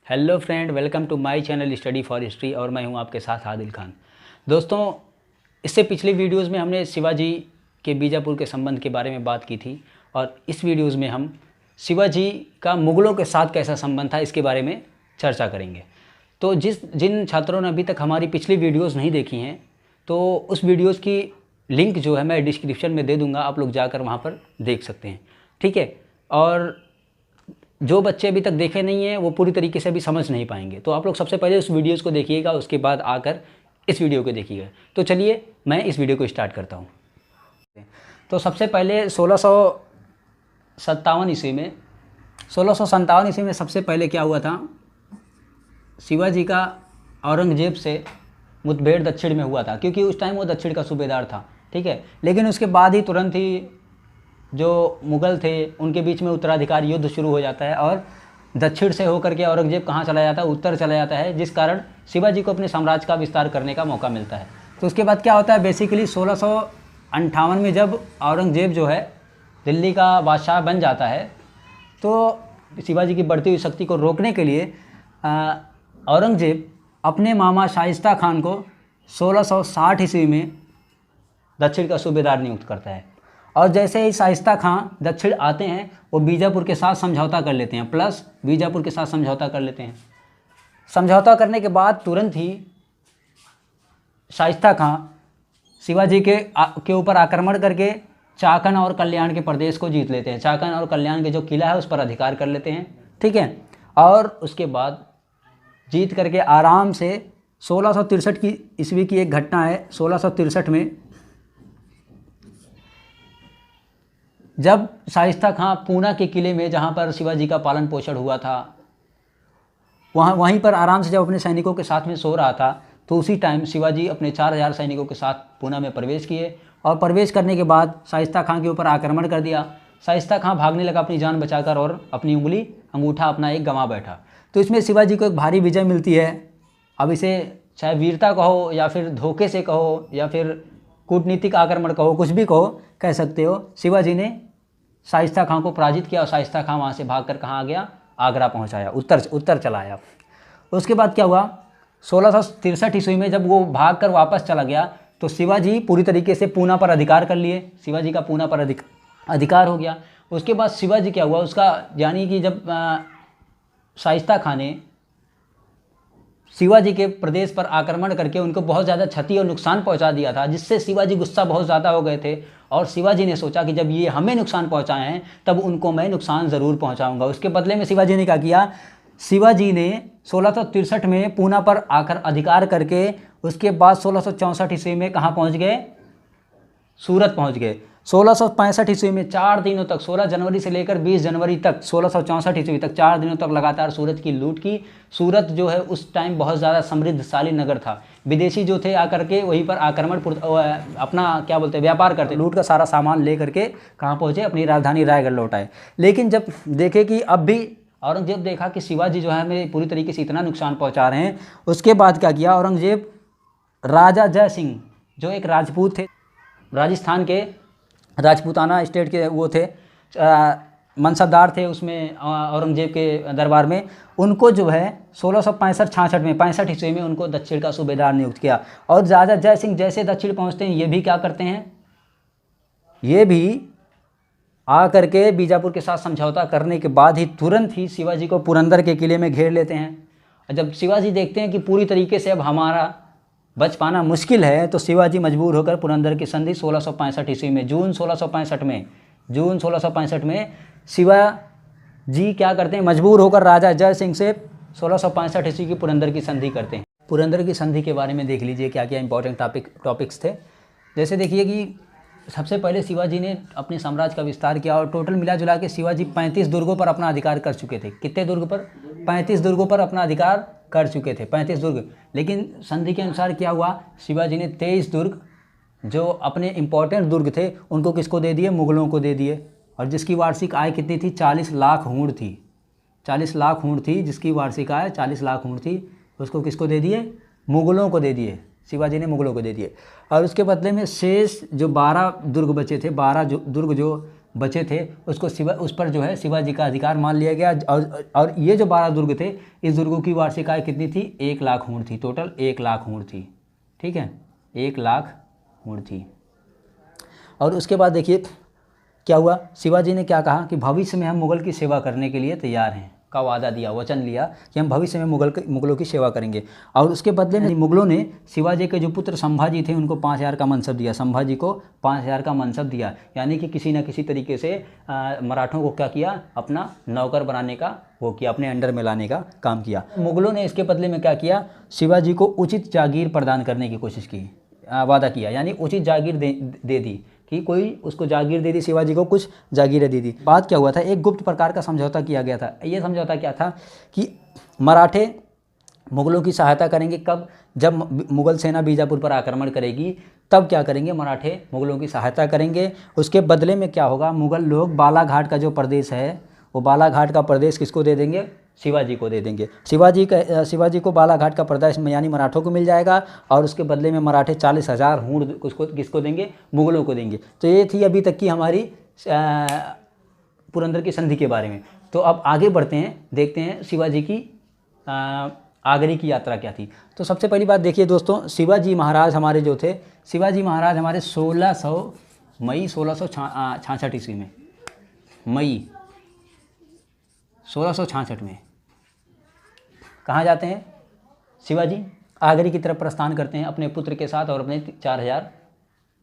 Hello friend, welcome to my channel study for history और मैं हूं आपके साथ आदिल खान। दोस्तों, इससे पिछली वीडियोस में हमने शिवाजी के बीजापुर के संबंध के बारे में बात की थी और इस वीडियोस में हम शिवाजी का मुग़लों के साथ कैसा संबंध था इसके बारे में चर्चा करेंगे। तो जिन छात्रों ने अभी तक हमारी पिछली वीडियोज़ नहीं देखी हैं तो उस वीडियोज़ की लिंक जो है मैं डिस्क्रिप्शन में दे दूँगा, आप लोग जाकर वहाँ पर देख सकते हैं। ठीक है, और जो बच्चे अभी तक देखे नहीं हैं वो पूरी तरीके से अभी समझ नहीं पाएंगे, तो आप लोग सबसे पहले उस वीडियोज़ को देखिएगा, उसके बाद आकर इस वीडियो को देखिएगा। तो चलिए मैं इस वीडियो को स्टार्ट करता हूँ। तो सबसे पहले 1657 ईस्वी में सबसे पहले क्या हुआ था, शिवाजी का औरंगजेब से मुठभेड़ दक्षिण में हुआ था, क्योंकि उस टाइम वो दक्षिण का सूबेदार था। ठीक है, लेकिन उसके बाद ही तुरंत ही जो मुग़ल थे उनके बीच में उत्तराधिकारी युद्ध शुरू हो जाता है और दक्षिण से होकर के औरंगजेब कहाँ चला जाता है, उत्तर चला जाता है, जिस कारण शिवाजी को अपने साम्राज्य का विस्तार करने का मौका मिलता है। तो उसके बाद क्या होता है, बेसिकली 1658 में जब औरंगजेब जो है दिल्ली का बादशाह बन जाता है तो शिवाजी की बढ़ती हुई शक्ति को रोकने के लिए औरंगजेब अपने मामा शाइस्ता खान को 1660 ईस्वी में दक्षिण का सूबेदार नियुक्त करता है। और जैसे ही शाइस्ता खान दक्षिण आते हैं वो बीजापुर के साथ समझौता कर लेते हैं, बीजापुर के साथ समझौता कर लेते हैं। समझौता करने के बाद तुरंत ही शाइस्ता खान शिवाजी के ऊपर आक्रमण करके चाकन और कल्याण के प्रदेश को जीत लेते हैं। चाकन और कल्याण के जो किला है उस पर अधिकार कर लेते हैं। ठीक है, और उसके बाद जीत करके आराम से 1663 की ईस्वी की एक घटना है। 1663 में जब शाइस्ता खां पूना के किले में, जहाँ पर शिवाजी का पालन पोषण हुआ था, वहीं पर आराम से जब अपने सैनिकों के साथ में सो रहा था, तो उसी टाइम शिवाजी अपने 4000 सैनिकों के साथ पूना में प्रवेश किए और प्रवेश करने के बाद शाइस्ता खां के ऊपर आक्रमण कर दिया। शाइस्ता खां भागने लगा अपनी जान बचाकर और अपनी अंगूठा अपना एक गंवा बैठा। तो इसमें शिवाजी को एक भारी विजय मिलती है। अब इसे चाहे वीरता कहो या फिर धोखे से कहो या फिर कूटनीतिक आक्रमण कहो, कुछ भी कहो, कह सकते हो। शिवाजी ने शाइस्ता खां को पराजित किया और शाइस्ता खां वहाँ से भागकर कहाँ आ गया, आगरा पहुँचाया, उत्तर चला आया। उसके बाद क्या हुआ, 1663 ईस्वी में जब वो भागकर वापस चला गया तो शिवाजी पूरी तरीके से पूना पर अधिकार कर लिए। शिवाजी का पूना पर अधिकार हो गया। उसके बाद शिवाजी क्या हुआ, उसका यानी कि जब शाइस्ता खां ने शिवाजी के प्रदेश पर आक्रमण करके उनको बहुत ज़्यादा क्षति और नुकसान पहुंचा दिया था, जिससे शिवाजी गुस्सा बहुत ज़्यादा हो गए थे और शिवाजी ने सोचा कि जब ये हमें नुकसान पहुंचाए हैं तब उनको मैं नुकसान ज़रूर पहुंचाऊंगा। उसके बदले में शिवाजी ने क्या किया, शिवाजी ने 1663 में पूना पर आकर अधिकार करके उसके बाद 1664 ईस्वी में कहाँ पहुँच गए, सूरत पहुँच गए। 1665 ईस्वी में 4 दिनों तक, 16 जनवरी से लेकर 20 जनवरी तक, 1664 ईस्वी तक 4 दिनों तक लगातार सूरत की लूट की। सूरत जो है उस टाइम बहुत ज़्यादा समृद्धशाली नगर था। विदेशी जो थे आकर के वहीं पर आक्रमण अपना क्या बोलते हैं व्यापार करते, लूट का सारा सामान ले करके कहाँ पहुँचे, अपनी राजधानी रायगढ़ लौट आए। लेकिन जब देखे कि अब भी औरंगजेब देखा कि शिवाजी जो है हमें पूरी तरीके से इतना नुकसान पहुँचा रहे हैं, उसके बाद क्या किया, औरंगजेब राजा जय सिंह जो एक राजपूत थे, राजस्थान के राजपूताना स्टेट के वो थे, मनसबदार थे उसमें औरंगजेब के दरबार में, उनको जो है 1665-66 में 65 ईस्वी में उनको दक्षिण का सूबेदार नियुक्त किया। और राजा जय सिंह जैसे दक्षिण पहुंचते हैं, ये भी क्या करते हैं, ये भी आ करके बीजापुर के साथ समझौता करने के बाद ही तुरंत ही शिवाजी को पुरंदर के किले में घेर लेते हैं। और जब शिवाजी देखते हैं कि पूरी तरीके से अब हमारा बच पाना मुश्किल है, तो शिवाजी मजबूर होकर पुरंदर की संधि 1665 ईस्वी में जून 1665 में शिवाजी क्या करते हैं, मजबूर होकर राजा जय सिंह से 1665 ईस्वी की पुरंदर की संधि करते हैं। पुरंदर की संधि के बारे में देख लीजिए क्या क्या इंपॉर्टेंट टॉपिक्स थे। जैसे देखिए कि सबसे पहले शिवाजी ने अपने साम्राज्य का विस्तार किया और टोटल मिला जुला के शिवाजी 35 दुर्गों पर अपना अधिकार कर चुके थे। कितने दुर्ग पर, 35 दुर्गों पर अपना अधिकार कर चुके थे, 35 दुर्ग। लेकिन संधि के अनुसार क्या हुआ, शिवाजी ने 23 दुर्ग जो अपने इंपॉर्टेंट दुर्ग थे उनको किसको दे दिए, मुग़लों को दे दिए। और जिसकी वार्षिक आय कितनी थी, 40 लाख हूंड थी। 40 लाख हूंड थी जिसकी वार्षिक आय 40 लाख हूंड थी, उसको किसको दे दिए, मुग़लों को दे दिए। शिवाजी ने मुग़लों को दे दिए। और उसके बदले में शेष जो 12 दुर्ग बचे थे, 12 दुर्ग जो बचे थे उसको उस पर जो है शिवाजी का अधिकार मान लिया गया। और ये जो 12 दुर्ग थे, इस दुर्गों की वार्षिक आय कितनी थी? 1 लाख ऊँट थी, टोटल 1 लाख ऊँट थी। ठीक है, 1 लाख ऊँट थी। और उसके बाद देखिए क्या हुआ, शिवाजी ने क्या कहा कि भविष्य में हम मुग़ल की सेवा करने के लिए तैयार हैं का वादा दिया, वचन लिया कि हम भविष्य में मुग़लों की सेवा करेंगे। और उसके बदले में मुग़लों ने शिवाजी के जो पुत्र संभाजी थे उनको 5,000 का मनसब दिया, संभाजी को 5,000 का मनसब दिया। यानी कि किसी न किसी तरीके से मराठों को क्या किया, अपना नौकर बनाने का वो किया, अपने अंडर में लाने का काम किया। मुग़लों ने इसके बदले में क्या किया, शिवाजी को उचित जागीर प्रदान करने की कोशिश की, वादा किया, यानी उचित जागीर दे दी कि कोई उसको जागीर दे दी, शिवाजी को कुछ जागीरें दे दी। बात क्या हुआ था, एक गुप्त प्रकार का समझौता किया गया था। ये समझौता क्या था कि मराठे मुग़लों की सहायता करेंगे कब, जब मुग़ल सेना बीजापुर पर आक्रमण करेगी तब क्या करेंगे, मराठे मुग़लों की सहायता करेंगे। उसके बदले में क्या होगा, मुग़ल लोग बालाघाट का जो प्रदेश है वो बालाघाट का प्रदेश किसको दे देंगे, शिवाजी को दे देंगे। शिवाजी को बालाघाट का प्रदेश में यानी मराठों को मिल जाएगा। और उसके बदले में मराठे 40,000 ऊँट किसको देंगे, मुग़लों को देंगे। तो ये थी अभी तक की हमारी पुरंदर की संधि के बारे में। तो अब आगे बढ़ते हैं, देखते हैं शिवाजी की आगरे की यात्रा क्या थी। तो सबसे पहली बात देखिए दोस्तों, शिवाजी महाराज हमारे जो थे, शिवाजी महाराज हमारे 1600 मई 1666 ईस्वी में, मई 1666 में कहाँ जाते हैं, शिवाजी आगरे की तरफ प्रस्थान करते हैं अपने पुत्र के साथ और अपने 4,000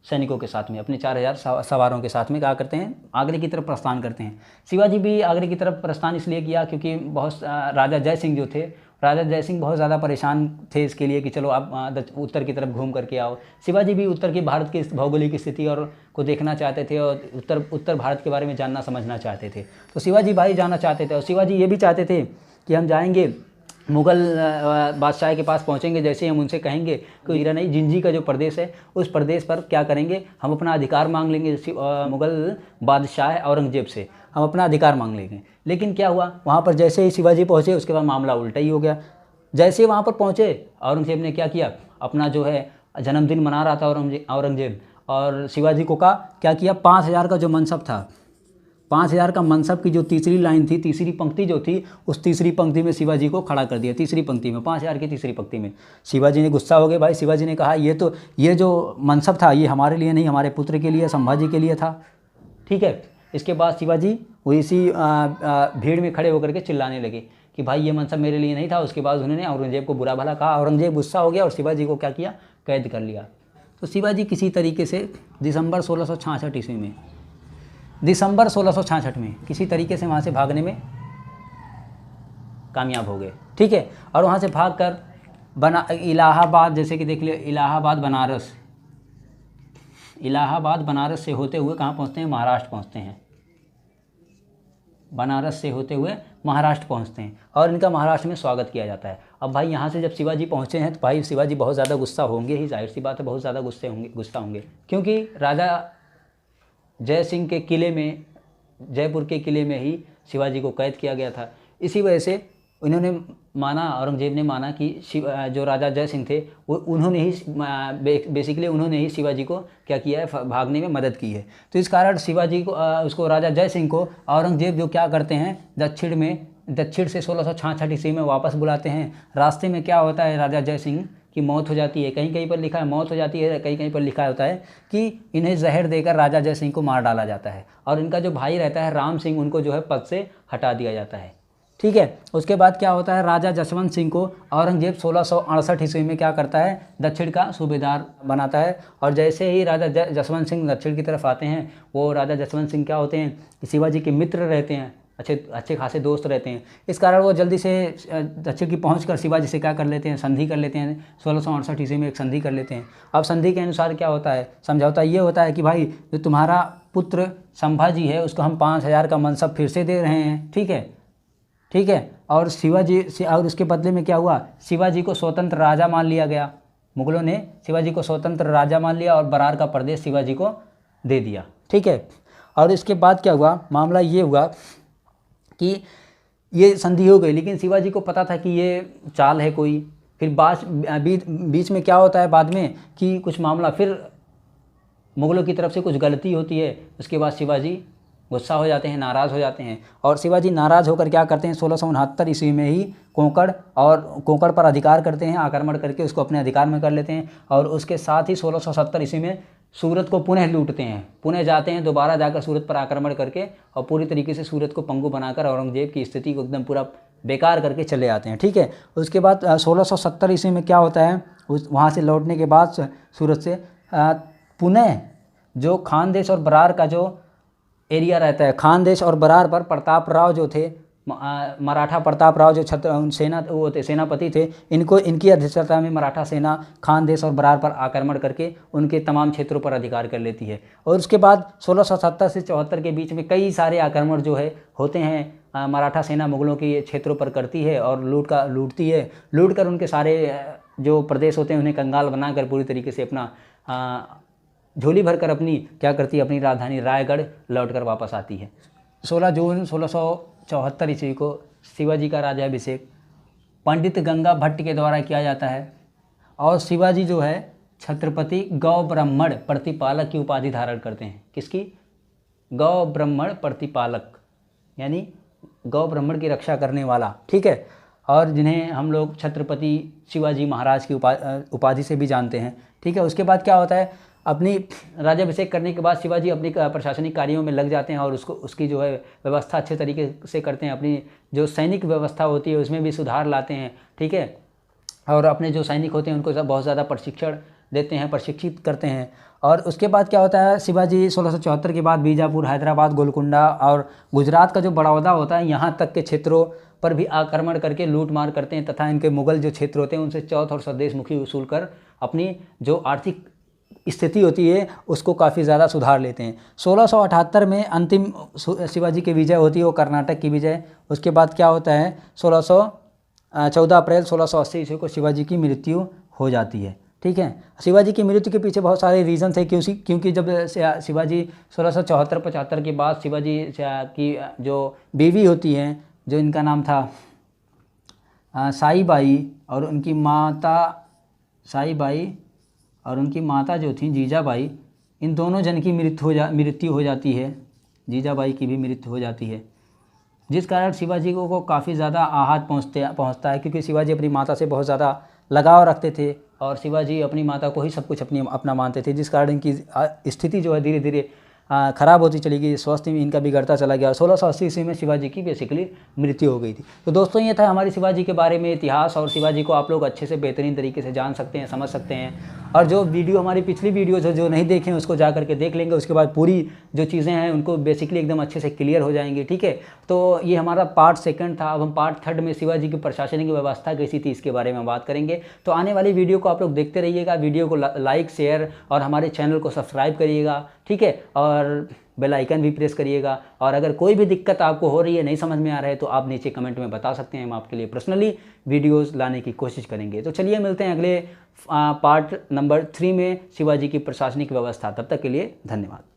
सैनिकों के साथ में, अपने 4,000 सवारों के साथ में क्या करते हैं, आगरे की तरफ प्रस्थान करते हैं। शिवाजी भी आगरे की तरफ प्रस्थान इसलिए किया क्योंकि बहुत राजा जय सिंह जो थे, राजा जय सिंह बहुत ज़्यादा परेशान थे इसके लिए कि चलो आप उत्तर की तरफ घूम करके आओ। शिवाजी भी उत्तर की भारत की भौगोलिक स्थिति और को देखना चाहते थे और उत्तर भारत के बारे में जानना समझना चाहते थे। तो शिवाजी भाई जाना चाहते थे और शिवाजी ये भी चाहते थे कि हम जाएंगे मुग़ल बादशाह के पास पहुंचेंगे, जैसे हम उनसे कहेंगे कि ईरानी जिंजी का जो प्रदेश है उस प्रदेश पर क्या करेंगे, हम अपना अधिकार मांग लेंगे मुग़ल बादशाह औरंगजेब से, हम अपना अधिकार मांग लेंगे। लेकिन क्या हुआ, वहाँ पर जैसे ही शिवाजी पहुँचे उसके बाद मामला उल्टा ही हो गया। जैसे ही वहाँ पर पहुँचे औरंगजेब ने क्या किया, अपना जो है जन्मदिन मना रहा था औरंगजेब, और शिवाजी को क्या किया, 5,000 का जो मनसब था, 5,000 का मनसब की जो तीसरी लाइन थी, तीसरी पंक्ति जो थी, उस तीसरी पंक्ति में शिवाजी को खड़ा कर दिया। तीसरी पंक्ति में 5,000 की तीसरी पंक्ति में शिवाजी ने गुस्सा हो गए भाई। शिवाजी ने कहा ये जो मनसब था ये हमारे लिए नहीं, हमारे पुत्र के लिए, संभाजी के लिए था। ठीक है, इसके बाद शिवाजी वो इसी भीड़ में खड़े होकर के चिल्लाने लगे कि भाई ये मनसब मेरे लिए नहीं था। उसके बाद उन्होंने औरंगजेब को बुरा भला कहा, औरंगजेब गुस्सा हो गया और शिवाजी को क्या किया, कैद कर लिया। तो शिवाजी किसी तरीके से दिसंबर 1666 ईस्वी में, दिसंबर 1666 में किसी तरीके से वहाँ से भागने में कामयाब हो गए। ठीक है, और वहाँ से भागकर इलाहाबाद, जैसे कि देख लिया, इलाहाबाद बनारस से होते हुए कहाँ पहुँचते हैं, महाराष्ट्र पहुँचते हैं। बनारस से होते हुए महाराष्ट्र पहुँचते हैं और इनका महाराष्ट्र में स्वागत किया जाता है। अब भाई यहाँ से जब शिवाजी पहुँचे हैं तो भाई शिवाजी बहुत ज़्यादा गुस्सा होंगे ही, जाहिर सी बात है, बहुत ज़्यादा गुस्सा होंगे, क्योंकि राजा जय सिंह के किले में, जयपुर के किले में ही शिवाजी को कैद किया गया था। इसी वजह से उन्होंने माना, औरंगजेब ने माना कि जो राजा जय सिंह थे वो उन्होंने ही शिवाजी को क्या किया है, भागने में मदद की है। तो इस कारण शिवाजी को उसको राजा जय सिंह को औरंगजेब जो क्या करते हैं, दक्षिण से 1666 ईस्वी में वापस बुलाते हैं। रास्ते में क्या होता है, राजा जय सिंह की मौत हो जाती है। कहीं कहीं पर लिखा है मौत हो जाती है, कहीं कहीं पर लिखा होता है कि इन्हें जहर देकर राजा जय सिंह को मार डाला जाता है और इनका जो भाई रहता है राम सिंह, उनको जो है पद से हटा दिया जाता है। ठीक है, उसके बाद क्या होता है, राजा जसवंत सिंह को औरंगजेब 1668 ईस्वी में क्या करता है, दक्षिण का सूबेदार बनाता है। और जैसे ही राजा जसवंत सिंह दक्षिण की तरफ आते हैं, वो राजा जसवंत सिंह क्या होते हैं, शिवाजी के मित्र रहते हैं, अच्छे खासे दोस्त रहते हैं। इस कारण वो जल्दी से दक्षिण की पहुंचकर शिवाजी से क्या कर लेते हैं, संधि कर लेते हैं। 1668 ईस्वी में एक संधि कर लेते हैं। अब संधि के अनुसार क्या होता है, समझौता ये होता है कि भाई जो तुम्हारा पुत्र संभाजी है उसको हम 5,000 का मनसब फिर से दे रहे हैं। ठीक है, और और उसके बदले में क्या हुआ, शिवाजी को स्वतंत्र राजा मान लिया गया। मुगलों ने शिवाजी को स्वतंत्र राजा मान लिया और बरार का प्रदेश शिवाजी को दे दिया। ठीक है, और इसके बाद क्या हुआ, मामला ये हुआ कि ये संधि हो गई, लेकिन शिवाजी को पता था कि ये चाल है कोई। फिर बीच में क्या होता है बाद में कि कुछ मामला फिर मुग़लों की तरफ से कुछ गलती होती है। उसके बाद शिवाजी गुस्सा हो जाते हैं, नाराज़ हो जाते हैं। और शिवाजी नाराज़ होकर क्या करते हैं, 1669 ईस्वी में ही कोंकण पर अधिकार करते हैं, आक्रमण करके उसको अपने अधिकार में कर लेते हैं। और उसके साथ ही 1670 ईस्वी में सूरत को पुनः लूटते हैं, पुनः जाते हैं दोबारा जाकर सूरत पर आक्रमण करके और पूरी तरीके से सूरत को पंगु बनाकर औरंगजेब की स्थिति को एकदम पूरा बेकार करके चले आते हैं। ठीक है, उसके बाद 1670 ईस्वी में क्या होता है, वहाँ से लौटने के बाद सूरत से पुनः जो खानदेश और बरार का जो एरिया रहता है, खानदेश और बरार पर प्रताप राव जो थे, मराठा प्रताप राव जो सेनापति थे, इनकी अध्यक्षता में मराठा सेना खानदेश और बरार पर आक्रमण करके उनके तमाम क्षेत्रों पर अधिकार कर लेती है। और उसके बाद 1670 से 74 के बीच में कई सारे आक्रमण जो है होते हैं, मराठा सेना मुगलों के क्षेत्रों पर करती है और लूटती है, लूट कर उनके सारे जो प्रदेश होते हैं उन्हें कंगाल बनाकर पूरी तरीके से अपना झोली भरकर अपनी क्या करती है, अपनी राजधानी रायगढ़ लौटकर वापस आती है। 16 जून 1674 ईस्वी को शिवाजी का राज्याभिषेक पंडित गंगा भट्ट के द्वारा किया जाता है और शिवाजी जो है छत्रपति गौ ब्राह्मण प्रतिपालक की उपाधि धारण करते हैं। किसकी? गौ ब्राह्मण प्रतिपालक, यानी गौ ब्राह्मण की रक्षा करने वाला। ठीक है, और जिन्हें हम लोग छत्रपति शिवाजी महाराज की उपाधि से भी जानते हैं। ठीक है, उसके बाद क्या होता है, अपनी राज्याभिषेक करने के बाद शिवाजी अपनी प्रशासनिक कार्यों में लग जाते हैं और उसकी जो है व्यवस्था अच्छे तरीके से करते हैं। अपनी जो सैनिक व्यवस्था होती है उसमें भी सुधार लाते हैं। ठीक है, और अपने जो सैनिक होते हैं उनको बहुत ज़्यादा प्रशिक्षण देते हैं, प्रशिक्षित करते हैं। और उसके बाद क्या होता है, शिवाजी 1674 के बाद बीजापुर, हैदराबाद, गोलकुंडा और गुजरात का जो बड़ौदा होता है, यहाँ तक के क्षेत्रों पर भी आक्रमण करके लूट मार करते हैं तथा इनके मुगल जो क्षेत्र होते हैं उनसे चौथ और स्वदेश मुखी वसूल कर अपनी जो आर्थिक स्थिति होती है उसको काफ़ी ज़्यादा सुधार लेते हैं। 1678 में अंतिम शिवाजी की विजय होती है, वो कर्नाटक की विजय। उसके बाद क्या होता है, 14 अप्रैल 1680 ईस्वी को शिवाजी की मृत्यु हो जाती है। ठीक है, शिवाजी की मृत्यु के पीछे बहुत सारे रीज़न थे, क्योंकि जब शिवाजी 1674-75 के बाद शिवाजी की जो बीवी होती हैं, जो इनका नाम था साईबाई, और उनकी माता साईबाई और उनकी माता जो थी जीजाबाई, इन दोनों जन की मृत्यु हो जाती है। जीजाबाई की भी मृत्यु हो जाती है, जिस कारण शिवाजी को काफ़ी ज़्यादा आहत पहुंचता है, क्योंकि शिवाजी अपनी माता से बहुत ज़्यादा लगाव रखते थे और शिवाजी अपनी माता को ही सब कुछ अपना मानते थे, जिस कारण इनकी स्थिति जो है धीरे धीरे ख़राब होती चली गई, स्वास्थ्य में इनका बिगड़ता चला गया। 1680 ईस्वी में शिवाजी की बेसिकली मृत्यु हो गई थी। तो दोस्तों, ये था हमारी शिवाजी के बारे में इतिहास, और शिवाजी को आप लोग अच्छे से बेहतरीन तरीके से जान सकते हैं, समझ सकते हैं। और जो वीडियो हमारी पिछली वीडियोज़ जो नहीं देखें उसको जा करके देख लेंगे, उसके बाद पूरी जो चीज़ें हैं उनको बेसिकली एकदम अच्छे से क्लियर हो जाएंगी। ठीक है, तो ये हमारा पार्ट 2 था। अब हम पार्ट 3 में शिवाजी की प्रशासनिक व्यवस्था कैसी थी इसके बारे में बात करेंगे। तो आने वाली वीडियो को आप लोग देखते रहिएगा, वीडियो को लाइक, शेयर और हमारे चैनल को सब्सक्राइब करिएगा। ठीक है, और बेल आइकन भी प्रेस करिएगा। और अगर कोई भी दिक्कत आपको हो रही है, नहीं समझ में आ रहा है, तो आप नीचे कमेंट में बता सकते हैं, हम आपके लिए पर्सनली वीडियोस लाने की कोशिश करेंगे। तो चलिए मिलते हैं अगले पार्ट नंबर 3 में शिवाजी की प्रशासनिक व्यवस्था। तब तक के लिए धन्यवाद।